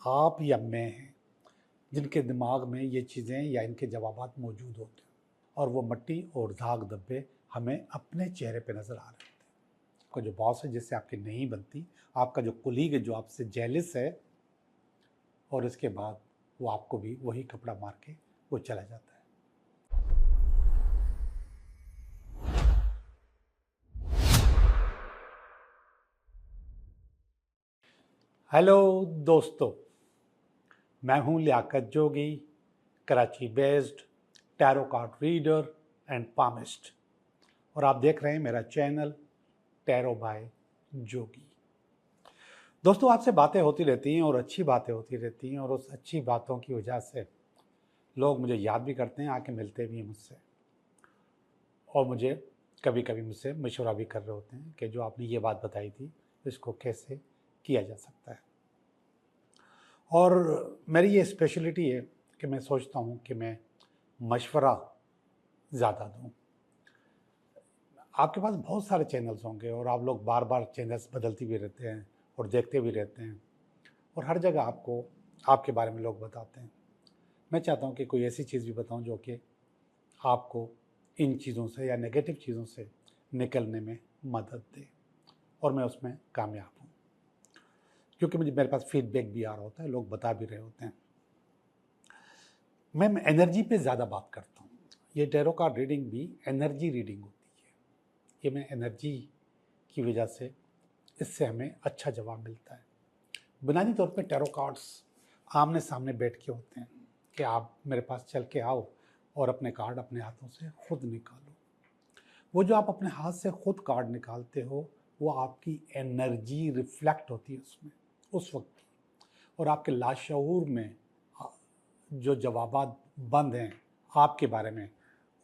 आप या मैं हैं जिनके दिमाग में ये चीज़ें या इनके जवाबात मौजूद होते हैं और वो मट्टी और दाग धब्बे हमें अपने चेहरे पे नज़र आ रहे होते हैं। आपका जो बॉस है जिससे आपकी नहीं बनती, आपका जो कुलीग है जो आपसे जेलिस है, और इसके बाद वो आपको भी वही कपड़ा मार के वो चला जाता है। हेलो दोस्तों, मैं हूं Liaquat Jogi, Karachi based tarot card reader and palmist, और आप देख रहे हैं मेरा चैनल टैरो बाय जोगी। दोस्तों, आपसे बातें होती रहती हैं और अच्छी बातें होती रहती हैं, और उस अच्छी बातों की वजह से लोग मुझे याद भी करते हैं, आके मिलते भी हैं मुझसे, और मुझे कभी कभी मुझसे मशवरा भी कर रहे होते हैं कि जो आपने ये बात बताई थी इसको कैसे किया जा सकता है। और मेरी ये स्पेशलिटी है कि मैं सोचता हूँ कि मैं मशवरा ज़्यादा दूँ। आपके पास बहुत सारे चैनल्स होंगे और आप लोग बार बार चैनल्स बदलती भी रहते हैं और देखते भी रहते हैं, और हर जगह आपको आपके बारे में लोग बताते हैं। मैं चाहता हूँ कि कोई ऐसी चीज़ भी बताऊँ जो कि आपको इन चीज़ों से या नेगेटिव चीज़ों से निकलने में मदद दे, और मैं उसमें कामयाब हूँ, क्योंकि मेरे पास फीडबैक भी आ रहा होता है, लोग बता भी रहे होते हैं। मैं एनर्जी पे ज़्यादा बात करता हूँ। ये टैरो कार्ड रीडिंग भी एनर्जी रीडिंग होती है। ये मैं एनर्जी की वजह से इससे हमें अच्छा जवाब मिलता है। बुनियादी तौर पे टैरो कार्ड्स आमने सामने बैठ के होते हैं कि आप मेरे पास चल के आओ और अपने कार्ड अपने हाथों से खुद निकालो। वो जो आप अपने हाथ से खुद कार्ड निकालते हो वो आपकी एनर्जी रिफ्लेक्ट होती है उसमें उस वक्त की, और आपके लाशऊर में जो जवाबात बंद हैं आपके बारे में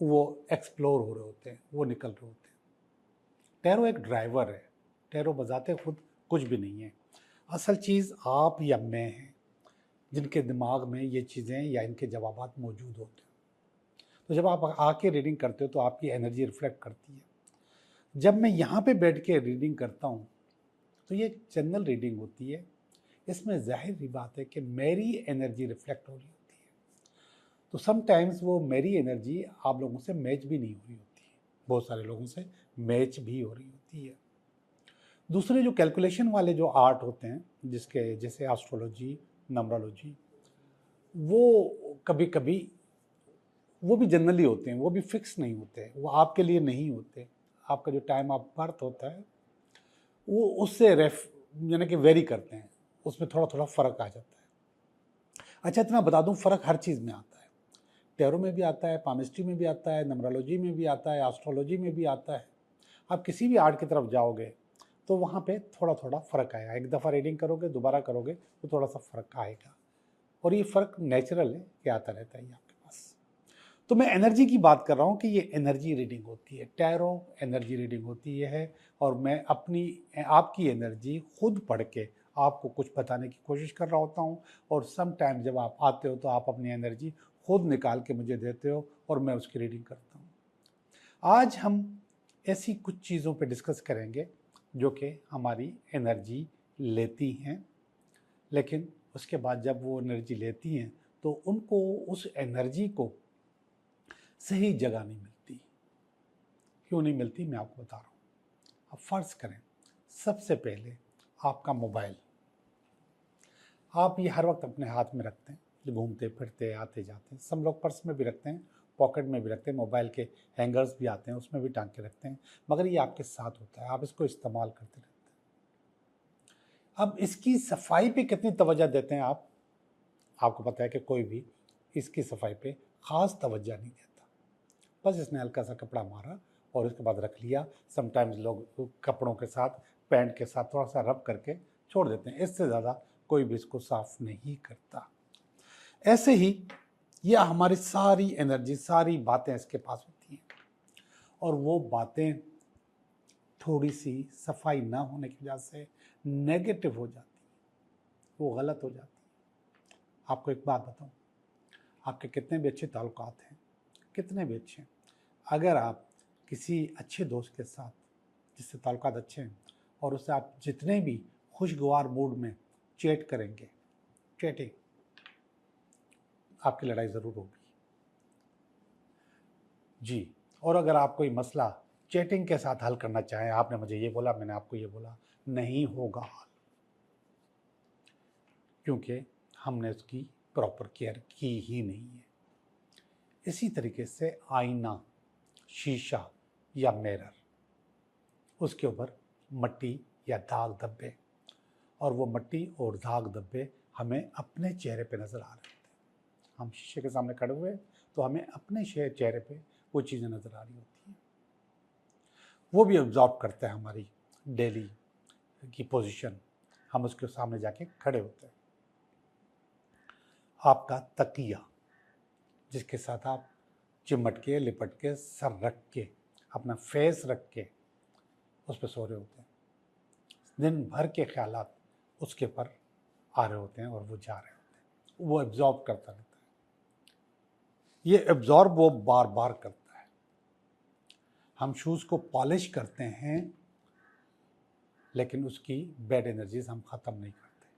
वो एक्सप्लोर हो रहे होते हैं, वो निकल रहे होते हैं। टैरो एक ड्राइवर है। टैरो बजाते खुद कुछ भी नहीं है। असल चीज़ आप या मैं हैं जिनके दिमाग में ये चीज़ें या इनके जवाबात मौजूद होते हैं। तो जब आप आके रीडिंग करते हो तो आपकी एनर्जी रिफ्लेक्ट करती है। जब मैं यहाँ पे बैठ के रीडिंग करता हूँ तो ये जनरल रीडिंग होती है। इसमें जाहिर सी बात है कि मेरी एनर्जी रिफ्लेक्ट हो रही होती है, तो समटाइम्स वो मेरी एनर्जी आप लोगों से मैच भी नहीं हो रही होती है, बहुत सारे लोगों से मैच भी हो रही होती है। दूसरे जो कैलकुलेशन वाले जो आर्ट होते हैं जिसके जैसे एस्ट्रोलॉजी, नंबरोलॉजी, वो कभी कभी वो भी जनरली होते हैं, वो भी फिक्स नहीं होते, वो आपके लिए नहीं होते। आपका जो टाइम ऑफ बर्थ होता है वो उससे यानी कि वेरी करते हैं, उसमें थोड़ा थोड़ा फ़र्क आ जाता है। अच्छा, इतना बता दूं, फ़र्क हर चीज़ में आता है। टैरो में भी आता है, पामिस्ट्री में भी आता है, नंबरोलॉजी में भी आता है, एस्ट्रोलॉजी में भी आता है। आप किसी भी आर्ट की तरफ जाओगे तो वहाँ पे थोड़ा थोड़ा फ़र्क आएगा। एक दफ़ा रीडिंग करोगे, दोबारा करोगे तो थोड़ा सा फ़र्क आएगा, और ये फ़र्क नेचुरल है कि आता रहता है आपके पास। तो मैं एनर्जी की बात कर रहा हूँ कि ये एनर्जी रीडिंग होती है, टैरो एनर्जी रीडिंग होती है, और मैं अपनी आपकी एनर्जी खुद पढ़ के आपको कुछ बताने की कोशिश कर रहा होता हूँ, और सम टाइम जब आप आते हो तो आप अपनी एनर्जी खुद निकाल के मुझे देते हो और मैं उसकी रीडिंग करता हूँ। आज हम ऐसी कुछ चीज़ों पे डिस्कस करेंगे जो कि हमारी एनर्जी लेती हैं, लेकिन उसके बाद जब वो एनर्जी लेती हैं तो उनको उस एनर्जी को सही जगह नहीं मिलती। क्यों नहीं मिलती मैं आपको बता रहा हूँ। अब फ़र्ज़ करें, सबसे पहले आपका मोबाइल, आप ये हर वक्त अपने हाथ में रखते हैं, घूमते फिरते आते जाते हैं। सब लोग पर्स में भी रखते हैं, पॉकेट में भी रखते हैं, मोबाइल के हैंगर्स भी आते हैं उसमें भी टांग के रखते हैं, मगर ये आपके साथ होता है, आप इसको इस्तेमाल करते रहते हैं। अब इसकी सफाई पे कितनी तवज्जो देते हैं आप? आपको पता है कि कोई भी इसकी सफाई पे ख़ास तवज्जो नहीं देता। बस इसने हल्का सा कपड़ा मारा और उसके बाद रख लिया। समटाइम्स लोग कपड़ों के साथ, पैंट के साथ थोड़ा सा रब करके छोड़ देते हैं, इससे ज़्यादा कोई भी इसको साफ नहीं करता। ऐसे ही ये हमारी सारी एनर्जी, सारी बातें इसके पास होती हैं, और वो बातें थोड़ी सी सफाई ना होने की वजह से नेगेटिव हो जाती, वो गलत हो जाती। आपको एक बात बताऊं, आपके कितने भी अच्छे ताल्लुकात हैं, कितने भी अच्छे हैं, अगर आप किसी अच्छे दोस्त के साथ जिससे ताल्लुकात अच्छे हैं और उससे आप जितने भी खुशगवार मूड में चैट करेंगे, चैटिंग, आपकी लड़ाई ज़रूर होगी जी। और अगर आप कोई मसला चैटिंग के साथ हल करना चाहें, आपने मुझे ये बोला, मैंने आपको ये बोला, नहीं होगा हल, क्योंकि हमने उसकी प्रॉपर केयर की ही नहीं है। इसी तरीके से आईना, शीशा या मिरर, उसके ऊपर मट्टी या दाग धब्बे, और वो मट्टी और दाग धब्बे हमें अपने चेहरे पे नज़र आ रहे होते हैं। हम शीशे के सामने खड़े हुए तो हमें अपने चेहरे पे वो चीज़ें नज़र आ रही होती हैं। वो भी ऑब्जॉर्व करता है हमारी डेली की पोजीशन, हम उसके सामने जाके खड़े होते हैं। आपका तकिया, जिसके साथ आप चिमट के, लिपट के, सर रख के, अपना फेस रख के उस पर सो रहे होते हैं, दिन भर के ख्यालात उसके पर आ रहे होते हैं और वो जा रहे होते हैं, वो एब्जॉर्ब करता रहता है। ये एब्जॉर्ब वो बार बार करता है। हम शूज़ को पॉलिश करते हैं, लेकिन उसकी बैड एनर्जीज हम ख़त्म नहीं करते।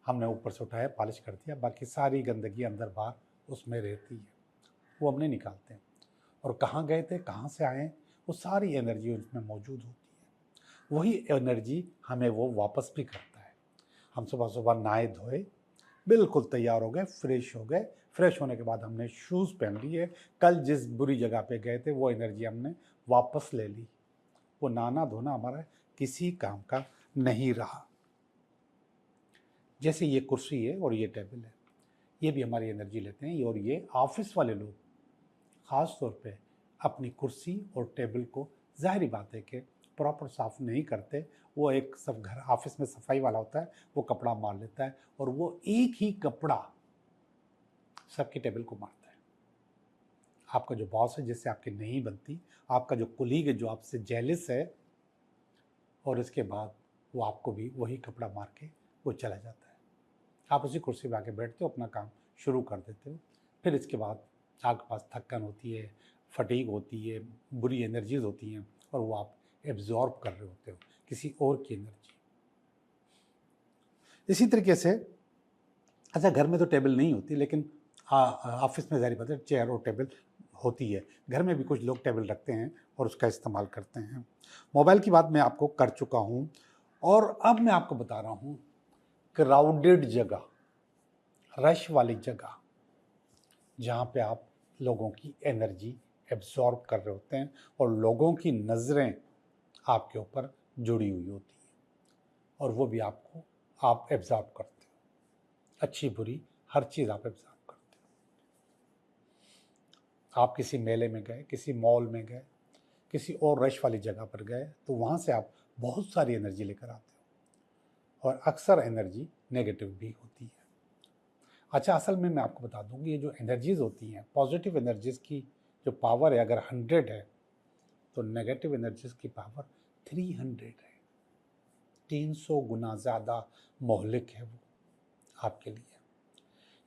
हमने ऊपर से उठाया, पॉलिश कर दिया, बाकी सारी गंदगी अंदर बाहर उसमें रहती है, वो हम नहीं निकालते हैं। और कहाँ गए थे, कहाँ से आए, वो सारी एनर्जी उसमें मौजूद होती है। वही एनर्जी हमें वो वापस भी करता है। हम सुबह सुबह नहाए धोए, बिल्कुल तैयार हो गए, फ्रेश हो गए, फ्रेश होने के बाद हमने शूज़ पहन लिए, कल जिस बुरी जगह पे गए थे वो एनर्जी हमने वापस ले ली। वो नहाना धोना हमारा किसी काम का नहीं रहा। जैसे ये कुर्सी है और ये टेबल है, ये भी हमारी एनर्जी लेते हैं। और ये ऑफिस वाले लोग ख़ास तौर पे अपनी कुर्सी और टेबल को, ज़ाहिरी बात है कि प्रॉपर साफ़ नहीं करते। वो एक सब घर ऑफिस में सफाई वाला होता है, वो कपड़ा मार लेता है और वो एक ही कपड़ा सबकी टेबल को मारता है। आपका जो बॉस है, जिससे आपकी नहीं बनती, आपका जो कुलीग है जो आपसे जेलस है, और इसके बाद वो आपको भी वही कपड़ा मार के वो चला जाता है। आप उसी कुर्सी पे आके बैठते हो, अपना काम शुरू कर देते हो। फिर इसके बाद आपके पास थक्कन होती है, फटीग होती है, बुरी एनर्जीज होती हैं, और वो आप एब्जॉर्ब कर रहे होते हो किसी और की एनर्जी। इसी तरीके से, अच्छा घर में तो टेबल नहीं होती, लेकिन ऑफिस में ज़ाहिर बात है चेयर और टेबल होती है। घर में भी कुछ लोग टेबल रखते हैं और उसका इस्तेमाल करते हैं। मोबाइल की बात मैं आपको कर चुका हूँ, और अब मैं आपको बता रहा हूँ क्राउडेड जगह, रश वाली जगह, जहाँ पे आप लोगों की एनर्जी एब्जॉर्ब कर रहे होते हैं और लोगों की नज़रें आपके ऊपर जुड़ी हुई होती हैं, और वो भी आप एब्जॉर्ब करते हो। अच्छी बुरी हर चीज़ आप एब्जॉर्ब करते हो। आप किसी मेले में गए, किसी मॉल में गए, किसी और रश वाली जगह पर गए, तो वहाँ से आप बहुत सारी एनर्जी लेकर आते हो, और अक्सर एनर्जी नेगेटिव भी होती है। अच्छा, असल में मैं आपको बता दूँ कि ये जो एनर्जीज़ होती हैं, पॉजिटिव एनर्जीज़ की जो पावर है, अगर 100 है, तो नेगेटिव एनर्जीज़ की पावर 300 है। 300 गुना ज़्यादा मोहलिक है वो आपके लिए।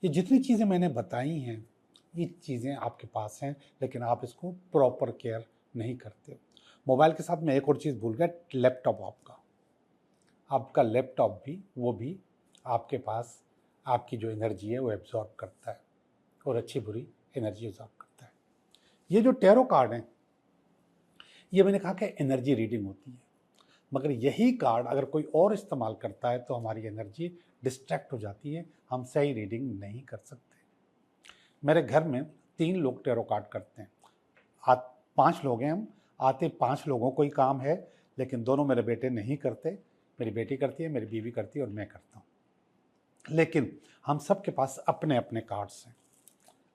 ये जितनी चीज़ें मैंने बताई हैं, ये चीज़ें आपके पास हैं, लेकिन आप इसको प्रॉपर केयर नहीं करते हो। मोबाइल के साथ मैं एक और चीज़ भूल गया, लैपटॉप आपका लैपटॉप भी, वो भी आपके पास आपकी जो एनर्जी है वो एब्जॉर्ब करता है, और अच्छी बुरी एनर्जी एब्जॉर्ब करता है। ये जो टैरो कार्ड हैं, ये मैंने कहा कि एनर्जी रीडिंग होती है, मगर यही कार्ड अगर कोई और इस्तेमाल करता है तो हमारी एनर्जी डिस्ट्रैक्ट हो जाती है, हम सही रीडिंग नहीं कर सकते। मेरे घर में 3 लोग टैरो कार्ड करते हैं। 5 लोग हैं हम, आते 5 लोगों को ही काम है, लेकिन दोनों मेरे बेटे नहीं करते। मेरी बेटी करती है, मेरी बीवी करती है, और मैं करता हूँ। लेकिन हम सब के पास अपने अपने कार्ड्स हैं,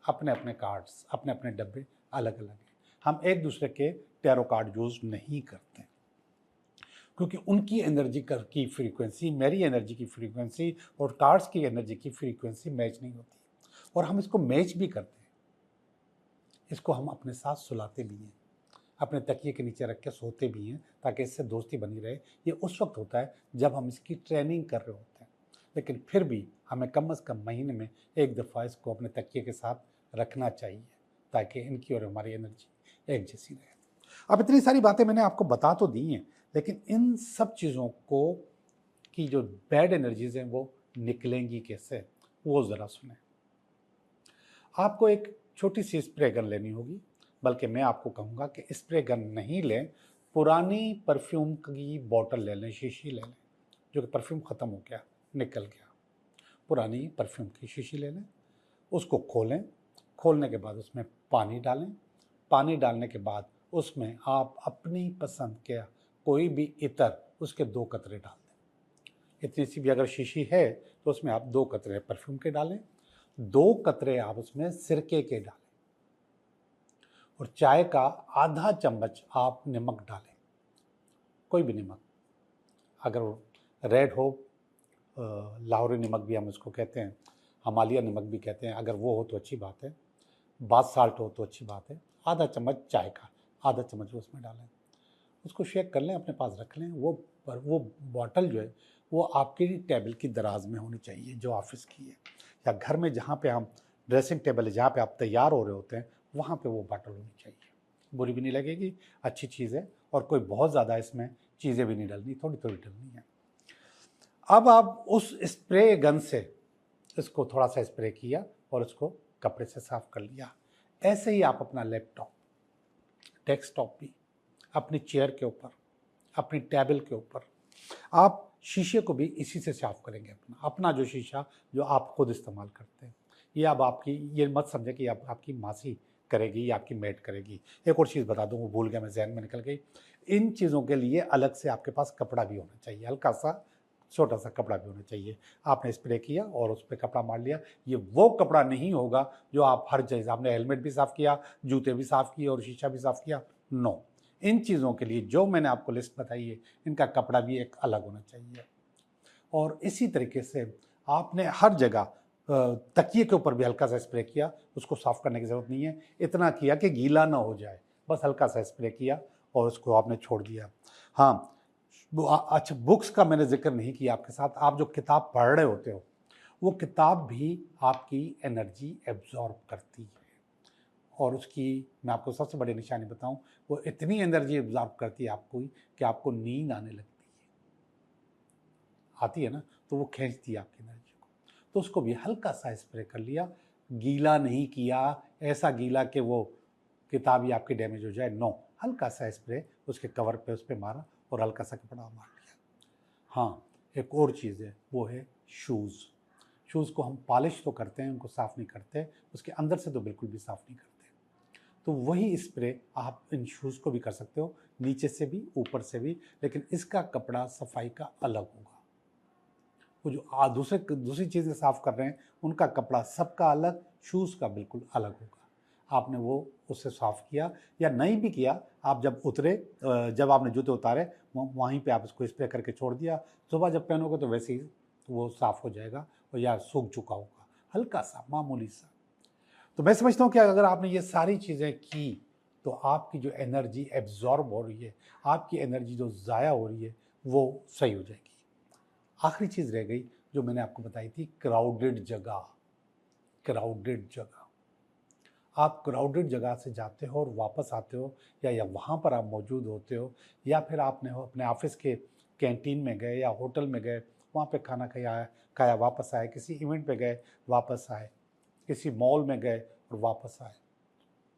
अपने अपने कार्ड्स, अपने अपने डब्बे अलग अलग हैं। हम एक दूसरे के टैरो कार्ड यूज़ नहीं करते, क्योंकि उनकी एनर्जी की फ्रीक्वेंसी, मेरी एनर्जी की फ्रीक्वेंसी और कार्ड्स की एनर्जी की फ्रीक्वेंसी मैच नहीं होती, और हम इसको मैच भी करते हैं। इसको हम अपने साथ सुलाते भी हैं, अपने तकिए के नीचे रख के सोते भी हैं, ताकि इससे दोस्ती बनी रहे। ये उस वक्त होता है जब हम इसकी ट्रेनिंग कर रहे होते हैं, लेकिन फिर भी हमें कम से कम महीने में एक दफ़ा इसको अपने तकिए के साथ रखना चाहिए, ताकि इनकी और हमारी एनर्जी एक जैसी रहे। अब इतनी सारी बातें मैंने आपको बता तो दी हैं, लेकिन इन सब चीज़ों को की जो बैड एनर्जीज़ हैं वो निकलेंगी कैसे, वो ज़रा सुने। आपको एक छोटी सी स्प्रे गन लेनी होगी, बल्कि मैं आपको कहूँगा कि स्प्रे गन नहीं लें, पुरानी परफ्यूम की बोतल ले लें, शीशी ले लें, जो कि परफ्यूम ख़त्म हो गया, निकल गया, पुरानी परफ्यूम की शीशी ले लें, उसको खोलें, खोलने के बाद उसमें पानी डालें, पानी डालने के बाद उसमें आप अपनी पसंद के कोई भी इत्र उसके 2 कतरे डाल दें। इतनी सी भी अगर शीशी है तो उसमें आप 2 कतरे परफ्यूम के डालें, 2 कतरे आप उसमें सिरके के डालें, और चाय का आधा चम्मच आप नमक डालें, कोई भी नमक, अगर रेड हो, लाहौरी नमक भी हम उसको कहते हैं, हिमालय नमक भी कहते हैं, अगर वो हो तो अच्छी बात है, बाथ साल्ट हो तो अच्छी बात है, आधा चम्मच चाय का, आधा चम्मच उसमें डालें, उसको शेक कर लें, अपने पास रख लें। वो बॉटल जो है वो आपकी टेबल की दराज में होनी चाहिए, जो ऑफिस की है, या घर में जहाँ पे हम ड्रेसिंग टेबल है, जहाँ पे आप तैयार हो रहे होते हैं, वहाँ पे वो बॉटल होनी चाहिए। बुरी भी नहीं लगेगी, अच्छी चीज़ है, और कोई बहुत ज़्यादा इसमें चीज़ें भी नहीं डालनी, थोड़ी थोड़ी डालनी है। अब आप उस स्प्रे गन से इसको थोड़ा सा स्प्रे किया और उसको कपड़े से साफ कर लिया। ऐसे ही आप अपना लैपटॉप, डेस्कटॉप भी, अपनी चेयर के ऊपर, अपनी टेबल के ऊपर, आप शीशे को भी इसी से साफ करेंगे। अपना जो शीशा जो आप खुद इस्तेमाल करते हैं, ये अब आपकी, ये मत समझे कि अब आपकी मासी करेगी या आपकी मेड करेगी। एक और चीज़ बता दूं, वो भूल गया, मैं जहन में निकल गई। इन चीज़ों के लिए अलग से आपके पास कपड़ा भी होना चाहिए, हल्का सा छोटा सा कपड़ा भी होना चाहिए। आपने स्प्रे किया और उस पर कपड़ा मार लिया, ये वो कपड़ा नहीं होगा जो आप हर चीज़, आपने हेलमेट भी साफ़ किया, जूते भी साफ़ किए और शीशा भी साफ़ किया, नो। इन चीज़ों के लिए जो मैंने आपको लिस्ट बताई है, इनका कपड़ा भी एक अलग होना चाहिए। और इसी तरीके से आपने हर जगह तकिए के ऊपर भी हल्का सा स्प्रे किया, उसको साफ़ करने की ज़रूरत नहीं है, इतना किया कि गीला ना हो जाए, बस हल्का सा स्प्रे किया और उसको आपने छोड़ दिया। हाँ, अच्छा, बुक्स का मैंने जिक्र नहीं किया आपके साथ। आप जो किताब पढ़ रहे होते हो, वो किताब भी आपकी एनर्जी एब्जॉर्ब करती है, और उसकी मैं आपको सबसे बड़ी निशानी बताऊं, वो इतनी एनर्जी एब्जॉर्ब करती है आपको कि आपको नींद आने लगती है, आती है ना, तो वो खींचती है आपकी एनर्जी को। तो उसको भी हल्का सा स्प्रे कर लिया, गीला नहीं किया, ऐसा गीला कि वो किताब ही आपकी डैमेज हो जाए, नो, हल्का सा स्प्रे उसके कवर पे उस पर मारा और हल्का सा कपड़ा मार लिया। हाँ, एक और चीज़ है, वो है शूज़। शूज़ को हम पॉलिश तो करते हैं, उनको साफ़ नहीं करते, उसके अंदर से तो बिल्कुल भी साफ़ नहीं करते। तो वही स्प्रे आप इन शूज़ को भी कर सकते हो, नीचे से भी ऊपर से भी, लेकिन इसका कपड़ा सफाई का अलग होगा। वो जो दूसरी चीज़ें साफ़ कर रहे हैं, उनका कपड़ा सबका अलग, शूज़ का बिल्कुल अलग होगा। आपने वो उससे साफ़ किया या नहीं भी किया, आप जब उतरे, जब आपने जूते उतारे, वहीं पे आप इसको स्प्रे करके छोड़ दिया, सुबह जब पहनोगे तो वैसे ही वो साफ़ हो जाएगा, और या सूख चुका होगा, हल्का सा, मामूली सा। तो मैं समझता हूँ कि अगर आपने ये सारी चीज़ें की, तो आपकी जो एनर्जी एब्जॉर्ब हो रही है, आपकी एनर्जी जो ज़ाया हो रही है, वो सही हो जाएगी। आखिरी चीज़ रह गई जो मैंने आपको बताई थी, क्राउडेड जगह। क्राउडेड जगह, आप क्राउडेड जगह से जाते हो और वापस आते हो, या वहाँ पर आप मौजूद होते हो, या फिर आपने अपने ऑफिस के कैंटीन में गए या होटल में गए, वहाँ पे खाना खाया वापस आए, किसी इवेंट पे गए वापस आए, किसी मॉल में गए और वापस आए,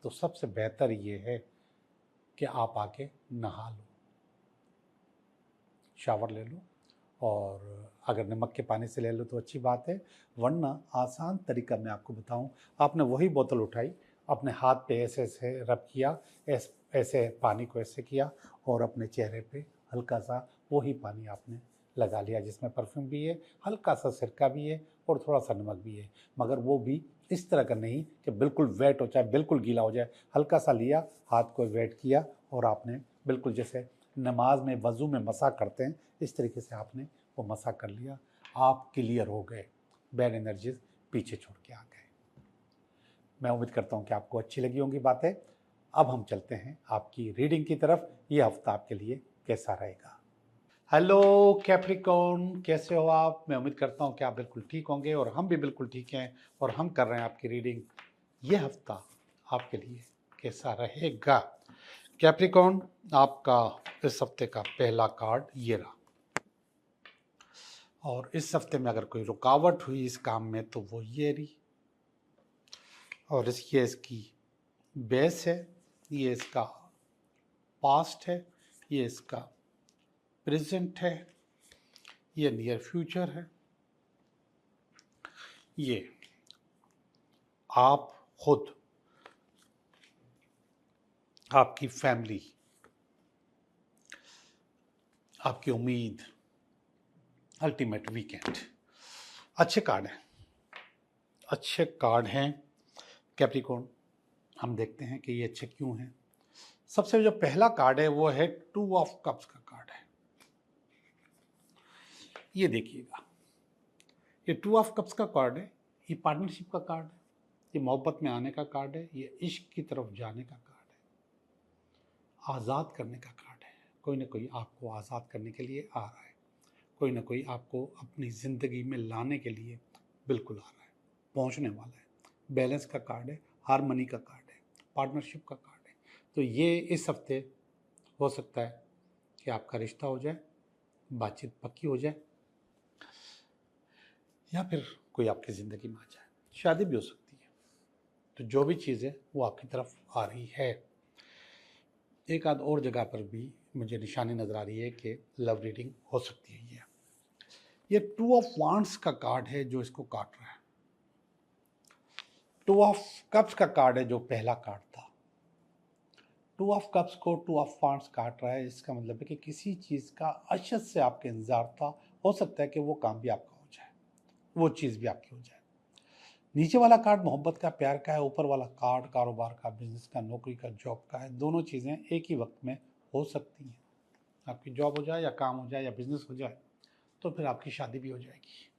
तो सबसे बेहतर ये है कि आप आके नहा लो, शावर ले लो, और अगर नमक के पानी से ले लो तो अच्छी बात है, वरना आसान तरीका मैं आपको बताऊं, आपने वही बोतल उठाई, अपने हाथ पे ऐसे ऐसे रब किया, ऐसे पानी को ऐसे किया, और अपने चेहरे पे हल्का सा वही पानी आपने लगा लिया, जिसमें परफ्यूम भी है, हल्का सा सिरका भी है, और थोड़ा सा नमक भी है, मगर वो भी इस तरह का नहीं कि बिल्कुल वेट हो जाए, बिल्कुल गीला हो जाए, हल्का सा लिया, हाथ को वेट किया, और आपने बिल्कुल जैसे नमाज में वज़ू में मसा करते हैं, इस तरीके से आपने वो मसा कर लिया, आप क्लियर हो गए, बैड एनर्जीज पीछे छोड़ के आ गए। मैं उम्मीद करता हूँ कि आपको अच्छी लगी होंगी बातें। अब हम चलते हैं आपकी रीडिंग की तरफ। ये हफ्ता आपके लिए कैसा रहेगा? हेलो कैप्रिकॉर्न, कैसे हो आप? मैं उम्मीद करता हूँ कि आप बिल्कुल ठीक होंगे, और हम भी बिल्कुल ठीक हैं, और हम कर रहे हैं आपकी रीडिंग। ये हफ्ता आपके लिए कैसा रहेगा? कैप्रिकॉर्न, आपका इस हफ्ते का पहला कार्ड ये रहा, और इस हफ्ते में अगर कोई रुकावट हुई इस काम में तो वो ये रही, और ये इसकी बेस है, ये इसका पास्ट है, ये इसका प्रेजेंट है, ये नियर फ्यूचर है, ये आप खुद, आपकी फैमिली, आपकी उम्मीद, अल्टीमेट वीकेंड। अच्छे कार्ड हैं, अच्छे कार्ड हैं कैप्रिकॉर्न। हम देखते हैं कि ये अच्छे क्यों हैं। सबसे जो पहला कार्ड है वो है 2 ऑफ कप्स का कार्ड है। ये देखिएगा, ये 2 ऑफ कप्स का कार्ड है, ये पार्टनरशिप का कार्ड है, ये मोहब्बत में आने का कार्ड है, ये इश्क की तरफ जाने का कार्ड है, आज़ाद करने का कार्ड है। कोई ना कोई आपको आज़ाद करने के लिए आ रहा है, कोई ना कोई आपको अपनी ज़िंदगी में लाने के लिए बिल्कुल आ रहा है, पहुंचने वाला है। बैलेंस का कार्ड है, हारमनी का कार्ड है, पार्टनरशिप का कार्ड है। तो ये इस हफ्ते हो सकता है कि आपका रिश्ता हो जाए, बातचीत पक्की हो जाए, या फिर कोई आपकी ज़िंदगी में आ जाए, शादी भी हो सकती है। तो जो भी चीज़ है वो आपकी तरफ आ रही है। एक आध और जगह पर भी मुझे निशानी नज़र आ रही है कि लव रीडिंग हो सकती है। ये 2 ऑफ वांड्स का कार्ड है जो इसको काट रहा है। 2 ऑफ कप्स का कार्ड है जो पहला कार्ड था। 2 ऑफ कप्स को 2 ऑफ वांड्स काट रहा है। इसका मतलब है कि किसी चीज़ का अशद से आपके इंतजार था, हो सकता है कि वो काम भी आपका हो जाए, वो चीज़ भी आपकी हो जाए। नीचे वाला कार्ड मोहब्बत का, प्यार का है, ऊपर वाला कार्ड कारोबार का, बिजनेस का, नौकरी का, जॉब का है। दोनों चीज़ें एक ही वक्त में हो सकती हैं। आपकी जॉब हो जाए या काम हो जाए या बिजनेस हो जाए तो फिर आपकी शादी भी हो जाएगी।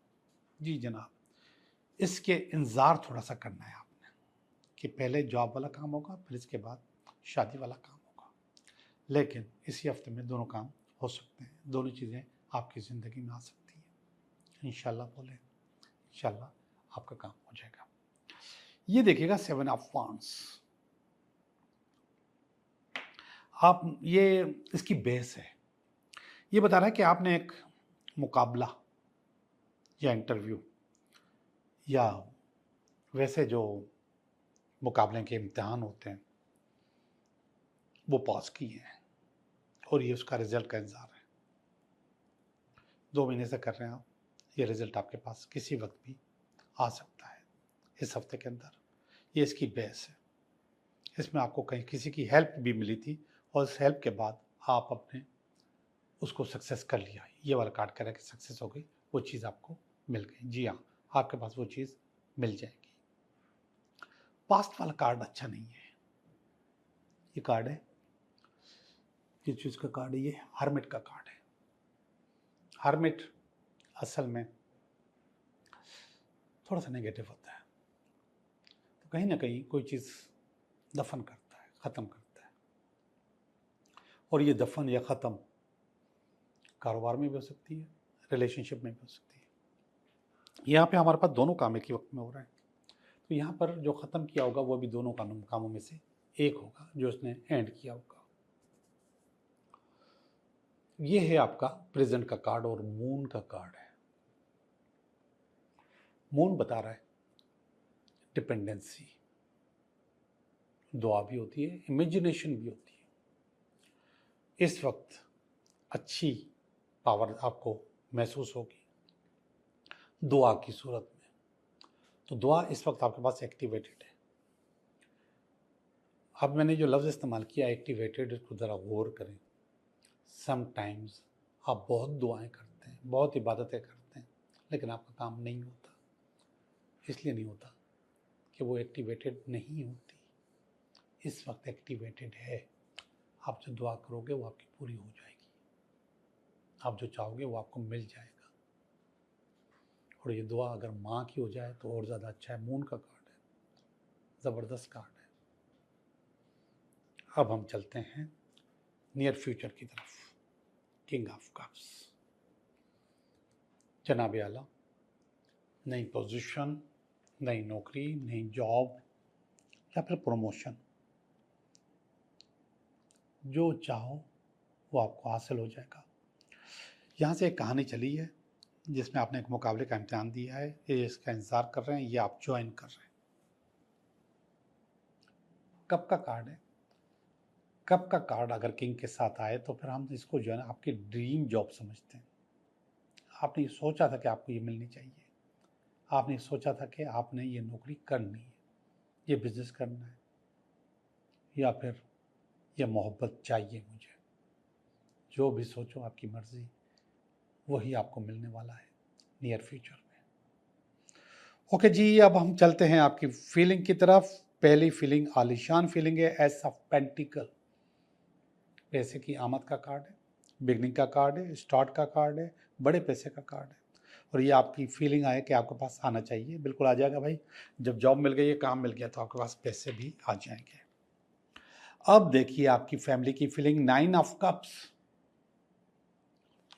जी जनाब, इसके इंतज़ार थोड़ा सा करना है आपने कि पहले जॉब वाला काम होगा, फिर इसके बाद शादी वाला काम होगा। लेकिन इसी हफ्ते में दोनों काम हो सकते हैं, दोनों चीज़ें आपकी ज़िंदगी में आ सकती हैं। इंशाल्लाह बोले, इंशाल्लाह आपका काम हो जाएगा। ये देखिएगा 7 ऑफ वांड्स। आप ये इसकी बेस है, ये बता रहा है कि आपने एक मुकाबला या इंटरव्यू या वैसे जो मुकाबले के इम्तिहान होते हैं वो पास किए हैं और ये उसका रिजल्ट का इंतज़ार है। 2 महीने से कर रहे हैं आप, ये रिजल्ट आपके पास किसी वक्त भी आ सकता है इस हफ्ते के अंदर। ये इसकी बेस है। इसमें आपको कहीं किसी की हेल्प भी मिली थी और इस हेल्प के बाद आप अपने उसको सक्सेस कर लिया। ये वाला कार्ड कह रहा है कि सक्सेस हो गई, वो चीज़ आपको मिल गई। जी हाँ, आपके पास वो चीज़ मिल जाएगी। पास्ट वाला कार्ड अच्छा नहीं है। ये कार्ड है, किस चीज़ का कार्ड है? ये हर्मिट का कार्ड है। हर्मिट असल में थोड़ा सा नेगेटिव होता है, तो कहीं ना कहीं कोई चीज़ दफन करता है, ख़त्म करता है। और ये दफन या ख़त्म कारोबार में भी हो सकती है, रिलेशनशिप में भी हो सकती है। यहाँ पे हमारे पास दोनों काम एक ही वक्त में हो रहे हैं। तो यहाँ पर जो ख़त्म किया होगा वो भी दोनों कामों में से एक होगा जो उसने एंड किया होगा। ये है आपका प्रेजेंट का कार्ड और मून का कार्ड है। मून बता रहा है डिपेंडेंसी, दुआ भी होती है, इमेजिनेशन भी होती है। इस वक्त अच्छी पावर आपको महसूस होगी दुआ की सूरत में। तो दुआ इस वक्त आपके पास एक्टिवेटेड है। अब मैंने जो लफ्ज़ इस्तेमाल किया एक्टिवेटेड, इसको ज़रा गौर करें। समटाइम्स आप बहुत दुआएं करते हैं, बहुत इबादतें करते हैं, लेकिन आपका काम नहीं होता। इसलिए नहीं होता कि वो एक्टिवेटेड नहीं होती। इस वक्त एक्टिवेटेड है। आप जो दुआ करोगे वो आपकी पूरी हो जाएगी, आप जो चाहोगे वो आपको मिल जाएगा। और ये दुआ अगर माँ की हो जाए तो और ज़्यादा अच्छा है। मून का कार्ड है, ज़बरदस्त कार्ड है। अब हम चलते हैं नियर फ्यूचर की तरफ। किंग ऑफ कप्स, जनाब आला, नई पोजीशन, नई नौकरी, नई जॉब या फिर प्रमोशन, जो चाहो वो आपको हासिल हो जाएगा। यहाँ से एक कहानी चली है जिसमें आपने एक मुकाबले का इम्तिहान दिया है, ये इसका इंतज़ार कर रहे हैं, ये आप ज्वाइन कर रहे हैं। कप का कार्ड है। कप का कार्ड अगर किंग के साथ आए तो फिर हम इसको जो है ना आपकी ड्रीम जॉब समझते हैं। आपने ये सोचा था कि आपको ये मिलनी चाहिए, आपने सोचा था कि आपने ये नौकरी करनी है, ये बिजनेस करना है, या फिर ये मोहब्बत चाहिए मुझे। जो भी सोचो आपकी मर्जी, वही आपको मिलने वाला है नियर फ्यूचर में। ओके जी, अब हम चलते हैं आपकी फीलिंग की तरफ। पहली फीलिंग आलीशान फीलिंग है, एस ऑफ पेंटिकल। पैसे की आमद का कार्ड है, बिगनिंग का कार्ड है, स्टार्ट का कार्ड है, बड़े पैसे का कार्ड है। और ये आपकी फीलिंग आए कि आपके पास आना चाहिए, बिल्कुल आ जाएगा भाई। जब जॉब मिल गई है, काम मिल गया, तो आपके पास पैसे भी आ जाएंगे। अब देखिए आपकी फैमिली की फीलिंग, 9 ऑफ कप्स।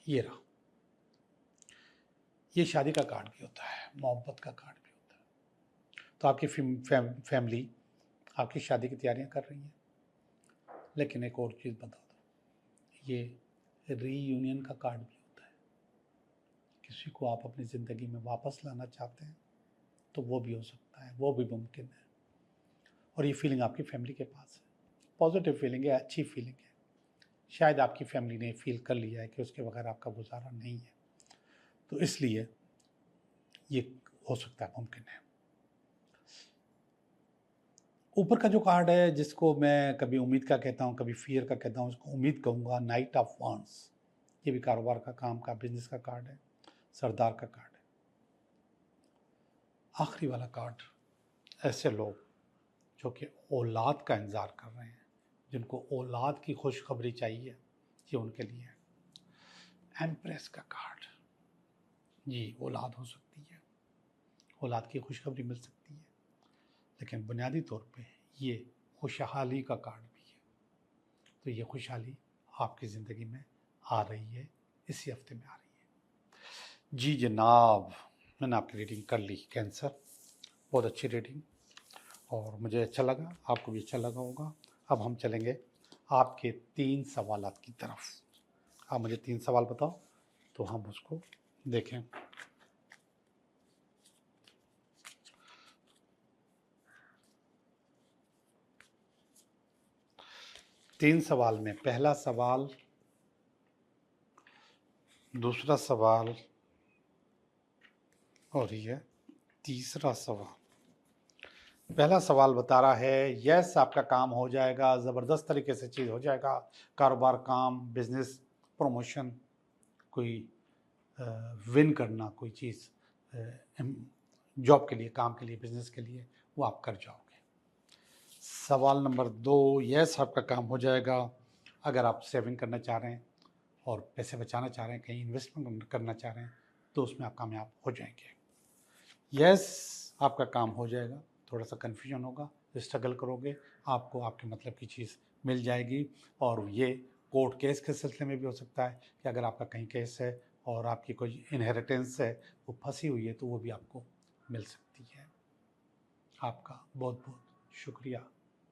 ये रहा, ये शादी का कार्ड भी होता है, मोहब्बत का कार्ड भी होता है। तो आपकी फैमिली आपकी शादी की तैयारियां कर रही है। लेकिन एक और चीज़ बता दो, ये रीयूनियन का कार्ड भी होता है। किसी को आप अपनी ज़िंदगी में वापस लाना चाहते हैं तो वो भी हो सकता है, वो भी मुमकिन है। और ये फीलिंग आपकी फैमिली के पास है, पॉजिटिव फीलिंग है, अच्छी फीलिंग है। शायद आपकी फैमिली ने फील कर लिया है कि उसके बगैर आपका गुजारा नहीं है, तो इसलिए ये हो सकता है, मुमकिन है। ऊपर का जो कार्ड है, जिसको मैं कभी उम्मीद का कहता हूँ, कभी फियर का कहता हूँ, उसको उम्मीद कहूँगा, नाइट ऑफ वांड्स। ये भी कारोबार का, काम का, बिजनेस का कार्ड है, सरदार का कार्ड है। आखिरी वाला कार्ड, ऐसे लोग जो कि औलाद का इंतज़ार कर रहे हैं, जिनको औलाद की खुशखबरी चाहिए, ये उनके लिए है। एम्प्रेस का कार्ड, जी औलाद हो सकती है, औलाद की खुशखबरी मिल सकती है, लेकिन बुनियादी तौर पे ये खुशहाली का कार्ड भी है। तो ये खुशहाली आपकी ज़िंदगी में आ रही है, इसी हफ्ते में आ रही है। जी जनाब, मैंने आपकी रीडिंग कर ली, कैंसर। बहुत अच्छी रीडिंग, और मुझे अच्छा लगा, आपको भी अच्छा लगा होगा। अब हम चलेंगे आपके 3 सवालात की तरफ। आप मुझे 3 सवाल बताओ तो हम उसको देखें। तीन सवाल में पहला सवाल, दूसरा सवाल और ये तीसरा सवाल। पहला सवाल बता रहा है, यस आपका काम हो जाएगा, ज़बरदस्त तरीके से चीज़ हो जाएगा, कारोबार, काम, बिजनेस, प्रमोशन, कोई विन करना, कोई चीज़ जॉब के लिए, काम के लिए, बिजनेस के लिए, वो आप कर जाओगे। सवाल नंबर 2, यस आपका काम हो जाएगा अगर आप सेविंग करना चाह रहे हैं और पैसे बचाना चाह रहे हैं, कहीं इन्वेस्टमेंट करना चाह रहे हैं, तो उसमें आप कामयाब हो जाएंगे। यस आपका काम हो जाएगा, थोड़ा सा कन्फ्यूजन होगा, स्ट्रगल करोगे, आपको आपके मतलब की चीज़ मिल जाएगी। और ये कोर्ट केस के सिलसिले में भी हो सकता है कि अगर आपका कहीं केस है और आपकी कोई इनहेरिटेंस है वो फंसी हुई है, तो वो भी आपको मिल सकती है। आपका बहुत बहुत शुक्रिया।